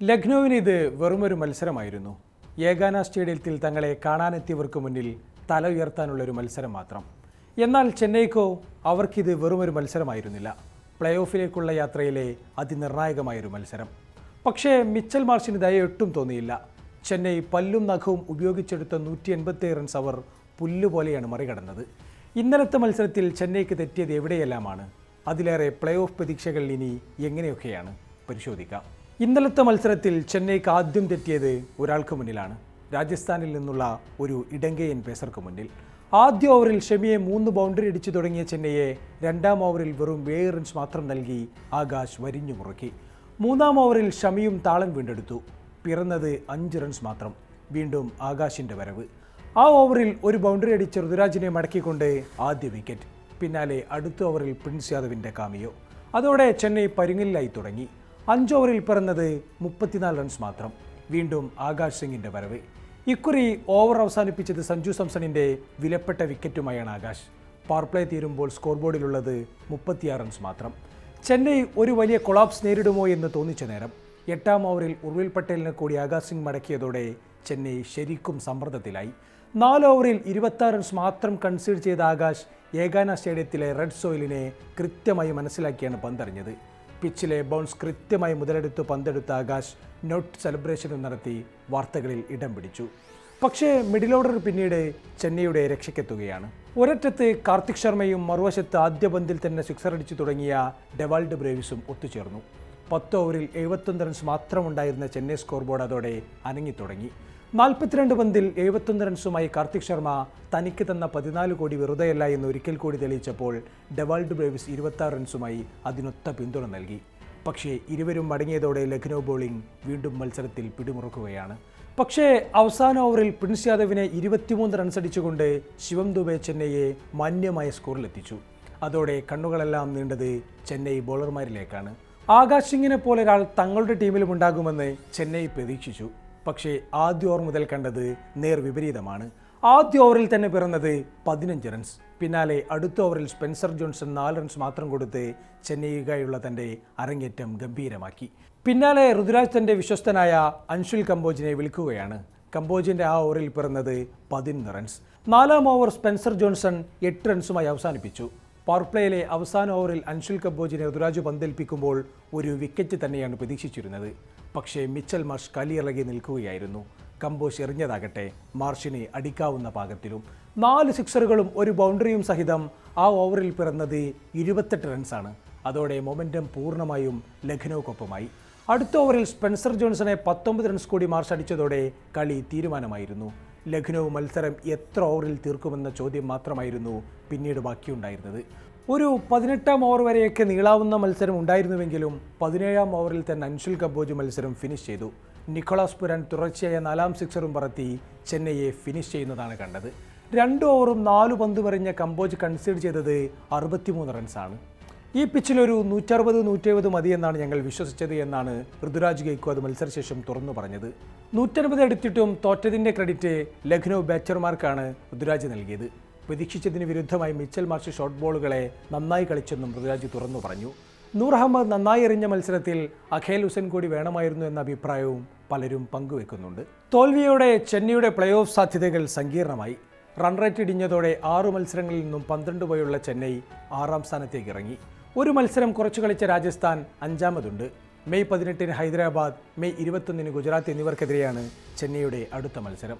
ലക്നൌവിന് ഇത് വെറുമൊരു മത്സരമായിരുന്നു. ഏകാന സ്റ്റേഡിയത്തിൽ തങ്ങളെ കാണാനെത്തിയവർക്ക് മുന്നിൽ തല ഉയർത്താനുള്ളൊരു മത്സരം മാത്രം. എന്നാൽ ചെന്നൈക്കോ അവർക്കിത് വെറുമൊരു മത്സരമായിരുന്നില്ല. പ്ലേ ഓഫിലേക്കുള്ള യാത്രയിലെ അതിനിർണായകമായൊരു മത്സരം. പക്ഷേ മിച്ചൽ മാർഷിന് ദയൊട്ടും തോന്നിയില്ല. ചെന്നൈ പല്ലും നഖവും ഉപയോഗിച്ചെടുത്ത 187 റൺസ് അവർ പുല്ലുപോലെയാണ് മറികടന്നത്. ഇന്നലത്തെ മത്സരത്തിൽ ചെന്നൈക്ക് തെറ്റിയത് എവിടെയെല്ലാമാണ്? അതിലേറെ പ്ലേ ഓഫ് പ്രതീക്ഷകൾ ഇനി എങ്ങനെയൊക്കെയാണ് പരിശോധിക്കാം. ഇന്നലത്തെ മത്സരത്തിൽ ചെന്നൈക്ക് ആദ്യം തെറ്റിയത് ഒരാൾക്ക് മുന്നിലാണ്. രാജസ്ഥാനിൽ നിന്നുള്ള ഒരു ഇടങ്കയൻ പേസർക്ക് മുന്നിൽ. ആദ്യ ഓവറിൽ ഷമിയെ 3 ബൗണ്ടറി അടിച്ചു തുടങ്ങിയ ചെന്നൈയെ രണ്ടാം ഓവറിൽ വെറും 7 റൺസ് മാത്രം നൽകി ആകാശ് വരിഞ്ഞു മുറുക്കി. മൂന്നാം ഓവറിൽ ഷമിയും താളം വീണ്ടെടുത്തു. പിറന്നത് 5 റൺസ് മാത്രം. വീണ്ടും ആകാശിൻ്റെ വരവ്. ആ ഓവറിൽ ഒരു ബൗണ്ടറി അടിച്ച ഋതുരാജിനെ മടക്കിക്കൊണ്ട് ആദ്യ വിക്കറ്റ്. പിന്നാലെ അടുത്ത ഓവറിൽ പ്രിൻസ് യാദവിൻ്റെ കാമിയോ. അതോടെ ചെന്നൈ പരുങ്ങലിലായി തുടങ്ങി. 5 ഓവറിൽ പിറന്നത് 34 റൺസ് മാത്രം. വീണ്ടും ആകാശ് സിംഗിൻ്റെ വരവ്. ഇക്കുറി ഓവർ അവസാനിപ്പിച്ചത് സഞ്ജു സാംസണിൻ്റെ വിലപ്പെട്ട വിക്കറ്റുമായാണ് ആകാശ്. പവർ പ്ലേ തീരുമ്പോൾ സ്കോർ ബോർഡിലുള്ളത് 36 റൺസ് മാത്രം. ചെന്നൈ ഒരു വലിയ കൊളാപ്സ് നേരിടുമോ എന്ന് തോന്നിച്ച നേരം 8ാം ഓവറിൽ ഉർവിൽ പട്ടേലിനെ കൂടി ആകാശ് സിംഗ് മടക്കിയതോടെ ചെന്നൈ ശരിക്കും സമ്മർദ്ദത്തിലായി. 4 ഓവറിൽ 26 റൺസ് മാത്രം കൺസീഡ് ചെയ്ത ആകാശ് ഏകാന സ്റ്റേഡിയത്തിലെ റെഡ് സോയിലിനെ കൃത്യമായി മനസ്സിലാക്കിയാണ് പന്തെറിഞ്ഞത്. പിച്ചിലെ ബൗൺസ് കൃത്യമായി മുതലെടുത്ത് പന്തെടുത്ത ആകാശ് നോട്ട് സെലിബ്രേഷനും നടത്തി വാർത്തകളിൽ ഇടം പിടിച്ചു. പക്ഷേ മിഡിൽ ഓർഡർ പിന്നീട് ചെന്നൈയുടെ രക്ഷയ്ക്കെത്തുകയാണ്. ഒരറ്റത്ത് കാർത്തിക് ശർമ്മയും മറുവശത്ത് ആദ്യ പന്തിൽ തന്നെ സിക്സർ അടിച്ചു തുടങ്ങിയ ഡെവാൾഡ് ബ്രേവിസും ഒത്തുചേർന്നു. 10 ഓവറിൽ 71 റൺസ് മാത്രമുണ്ടായിരുന്ന ചെന്നൈ സ്കോർ ബോർഡ് അതോടെ അനങ്ങിത്തുടങ്ങി. 42 പന്തിൽ 71 റൺസുമായി കാർത്തിക് ശർമ്മ തനിക്ക് തന്ന 14 കോടി വെറുതെയല്ല എന്ന് ഒരിക്കൽ കൂടി തെളിയിച്ചപ്പോൾ ഡെവാൾഡ് ബ്രേവിസ് 26 റൺസുമായി അതിനൊത്ത പിന്തുണ നൽകി. പക്ഷേ ഇരുവരും മടങ്ങിയതോടെ ലക്നൗ ബോളിംഗ് വീണ്ടും മത്സരത്തിൽ പിടിമുറുക്കുകയാണ്. പക്ഷേ അവസാന ഓവറിൽ പ്രിൻസ് യാദവിനെ 23 റൺസ് അടിച്ചുകൊണ്ട് ശിവം ദുബെ ചെന്നൈയെ മാന്യമായ സ്കോറിലെത്തിച്ചു. അതോടെ കണ്ണുകളെല്ലാം നീണ്ടത് ചെന്നൈ ബോളർമാരിലേക്കാണ്. ആകാശ് സിംഗിനെ പോലെ ഒരാൾ തങ്ങളുടെ ടീമിലും ഉണ്ടാകുമെന്ന് ചെന്നൈ പ്രതീക്ഷിച്ചു. പക്ഷേ ആദ്യ ഓവർ മുതൽ കണ്ടത് നേർ വിപരീതമാണ്. ആദ്യ ഓവറിൽ തന്നെ പിറന്നത് 15 റൺസ്. പിന്നാലെ അടുത്ത ഓവറിൽ സ്പെൻസർ ജോൺസൺ 4 റൺസ് മാത്രം കൊടുത്ത് ചെന്നൈക്കായുള്ള തൻ്റെ അരങ്ങേറ്റം ഗംഭീരമാക്കി. പിന്നാലെ ഋതുരാജ് തൻ്റെ വിശ്വസ്തനായ അൻഷുൽ കമ്പോജിനെ വിളിക്കുകയാണ്. കമ്പോജിൻ്റെ ആ ഓവറിൽ പിറന്നത് 11 റൺസ്. 4ാം ഓവർ സ്പെൻസർ ജോൺസൺ 8 റൺസുമായി അവസാനിപ്പിച്ചു. പവർ പ്ലേയിലെ അവസാന ഓവറിൽ അൻഷുൽ കമ്പോജിനെ ഋതുരാജ് പന്തേൽപ്പിക്കുമ്പോൾ ഒരു വിക്കറ്റ് തന്നെയാണ് പ്രതീക്ഷിച്ചിരുന്നത്. പക്ഷേ മിച്ചൽ മാർഷ് കലിയിറങ്ങി നിൽക്കുകയായിരുന്നു. കമ്പോജ് എറിഞ്ഞതാകട്ടെ മാർഷിനെ അടിക്കാവുന്ന പാകത്തിലും. 4 സിക്സറുകളും ഒരു ബൗണ്ടറിയും സഹിതം ആ ഓവറിൽ പിറന്നത് 28 റൺസാണ്. അതോടെ മൊമെൻറ്റം പൂർണ്ണമായും ലഖ്നൌക്കൊപ്പമായി. അടുത്ത ഓവറിൽ സ്പെൻസർ ജോൺസനെ 19 റൺസ് കൂടി മാർഷ് അടിച്ചതോടെ കളി തീരുമാനമായിരുന്നു. ലഖ്നൗ മത്സരം എത്ര ഓവറിൽ തീർക്കുമെന്ന ചോദ്യം മാത്രമായിരുന്നു പിന്നീട് ബാക്കിയുണ്ടായിരുന്നത്. ഒരു 18ാം ഓവർ വരെയൊക്കെ നീളാവുന്ന മത്സരം ഉണ്ടായിരുന്നുവെങ്കിലും 17ാം ഓവറിൽ തന്നെ അൻഷുൽ കമ്പോജ് മത്സരം ഫിനിഷ് ചെയ്തു. നിക്കോളാസ് പുരാൻ തുടർച്ചയായ 4ാം സിക്സറും പറത്തി ചെന്നൈയെ ഫിനിഷ് ചെയ്യുന്നതാണ് കണ്ടത്. 2 ഓവറും 4 പന്തും എറിഞ്ഞ കമ്പോജ് കൺസീഡ് ചെയ്തത് 63 റൺസാണ്. ഈ പിച്ചിലൊരു 160-170 മതിയെന്നാണ് ഞങ്ങൾ വിശ്വസിച്ചത് എന്നാണ് ഋതുരാജ് ഗെയ്ക്വാദ് മത്സരശേഷം തുറന്നു പറഞ്ഞത്. 150 എടുത്തിട്ടും തോറ്റതിൻ്റെ ക്രെഡിറ്റ് ലഖ്നൗ ബാറ്റർമാർക്കാണ് ഋതുരാജ് നൽകിയത്. പ്രതീക്ഷിച്ചതിന് വിരുദ്ധമായി മിച്ചൽ മാർഷ് ഷോർട്ട് ബോളുകളെ നന്നായി കളിച്ചെന്നും ഋതുരാജ് തുറന്നു പറഞ്ഞു. നൂർ അഹമ്മദ് നന്നായി എറിഞ്ഞ മത്സരത്തിൽ അഖേൽ ഹുസൈൻ കൂടി വേണമായിരുന്നു എന്ന അഭിപ്രായവും പലരും പങ്കുവെക്കുന്നുണ്ട്. തോൽവിയോടെ ചെന്നൈയുടെ പ്ലേ ഓഫ് സാധ്യതകൾ സങ്കീർണമായി. റൺ റേറ്റ് ഇടിഞ്ഞതോടെ 6 മത്സരങ്ങളിൽ നിന്നും 12 പോയുള്ള ചെന്നൈ 6ാം സ്ഥാനത്തേക്ക് ഇറങ്ങി. ഒരു മത്സരം കുറച്ചു കളിച്ച രാജസ്ഥാൻ 5ാമതുണ്ട്. മെയ് 18-ന് ഹൈദരാബാദ്, മെയ് 21-ന് ഗുജറാത്ത് എന്നിവർക്കെതിരെയാണ് ചെന്നൈയുടെ അടുത്ത മത്സരം.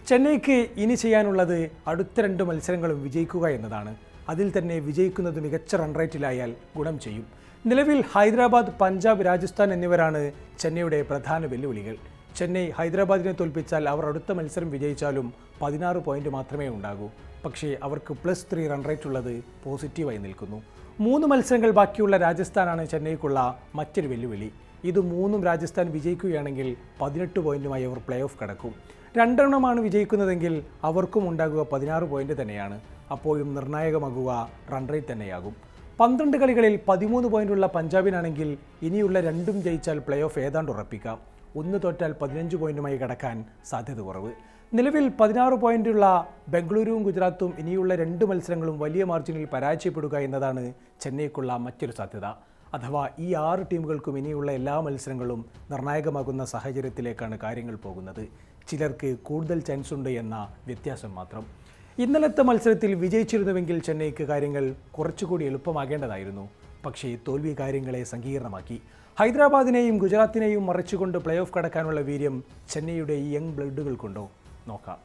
ചെന്നൈക്ക് ഇനി ചെയ്യാനുള്ളത് അടുത്ത 2 മത്സരങ്ങളും വിജയിക്കുക എന്നതാണ്. അതിൽ തന്നെ വിജയിക്കുന്നത് മികച്ച റൺ റേറ്റിലായാൽ ഗുണം ചെയ്യും. നിലവിൽ ഹൈദരാബാദ്, പഞ്ചാബ്, രാജസ്ഥാൻ എന്നിവരാണ് ചെന്നൈയുടെ പ്രധാന വെല്ലുവിളികൾ. ചെന്നൈ ഹൈദരാബാദിനെ തോൽപ്പിച്ചാൽ അവർ അടുത്ത മത്സരം വിജയിച്ചാലും 16 പോയിന്റ് മാത്രമേ ഉണ്ടാകൂ. പക്ഷേ അവർക്ക് +3 റൺ റേറ്റ് ഉള്ളത് പോസിറ്റീവായി നിൽക്കുന്നു. 3 മത്സരങ്ങൾ ബാക്കിയുള്ള രാജസ്ഥാനാണ് ചെന്നൈക്കുള്ള മറ്റൊരു വെല്ലുവിളി. ഇത് 3ഉം രാജസ്ഥാൻ വിജയിക്കുകയാണെങ്കിൽ 18 പോയിന്റുമായി അവർ പ്ലേ ഓഫ് കടക്കും. 2 എണ്ണമാണ് വിജയിക്കുന്നതെങ്കിൽ അവർക്കും ഉണ്ടാകുക 16 പോയിന്റ് തന്നെയാണ്. അപ്പോഴും നിർണായകമാകുക റൺ റേറ്റ് തന്നെയാകും. 12 കളികളിൽ 13 പോയിന്റുള്ള പഞ്ചാബിനാണെങ്കിൽ ഇനിയുള്ള 2ഉം ജയിച്ചാൽ പ്ലേ ഓഫ് ഏതാണ്ട് ഉറപ്പിക്കാം. 1 തോറ്റാൽ 15 പോയിന്റുമായി കടക്കാൻ സാധ്യത കുറവ്. നിലവിൽ 16 പോയിന്റുള്ള ബംഗളൂരുവും ഗുജറാത്തും ഇനിയുള്ള 2 മത്സരങ്ങളും വലിയ മാർജിനിൽ പരാജയപ്പെടുക എന്നതാണ് ചെന്നൈക്കുള്ള മറ്റൊരു സാധ്യത. അഥവാ ഈ 6 ടീമുകൾക്കും ഇനിയുള്ള എല്ലാ മത്സരങ്ങളും നിർണായകമാകുന്ന സാഹചര്യത്തിലേക്കാണ് കാര്യങ്ങൾ പോകുന്നത്. ചിലർക്ക് കൂടുതൽ ചാൻസ് ഉണ്ട് എന്ന വ്യത്യാസം മാത്രം. ഇന്നലത്തെ മത്സരത്തിൽ വിജയിച്ചിരുന്നുവെങ്കിൽ ചെന്നൈക്ക് കാര്യങ്ങൾ കുറച്ചുകൂടി എളുപ്പമാകേണ്ടതായിരുന്നു. പക്ഷേ തോൽവി കാര്യങ്ങളെ സങ്കീർണമാക്കി. ഹൈദരാബാദിനെയും ഗുജറാത്തിനെയും മറിച്ചുകൊണ്ട് പ്ലേ ഓഫ് കടക്കാനുള്ള വീര്യം ചെന്നൈയുടെ ഈ യങ് ബ്ലഡുകൾക്കുണ്ടോ? നോക്കാം.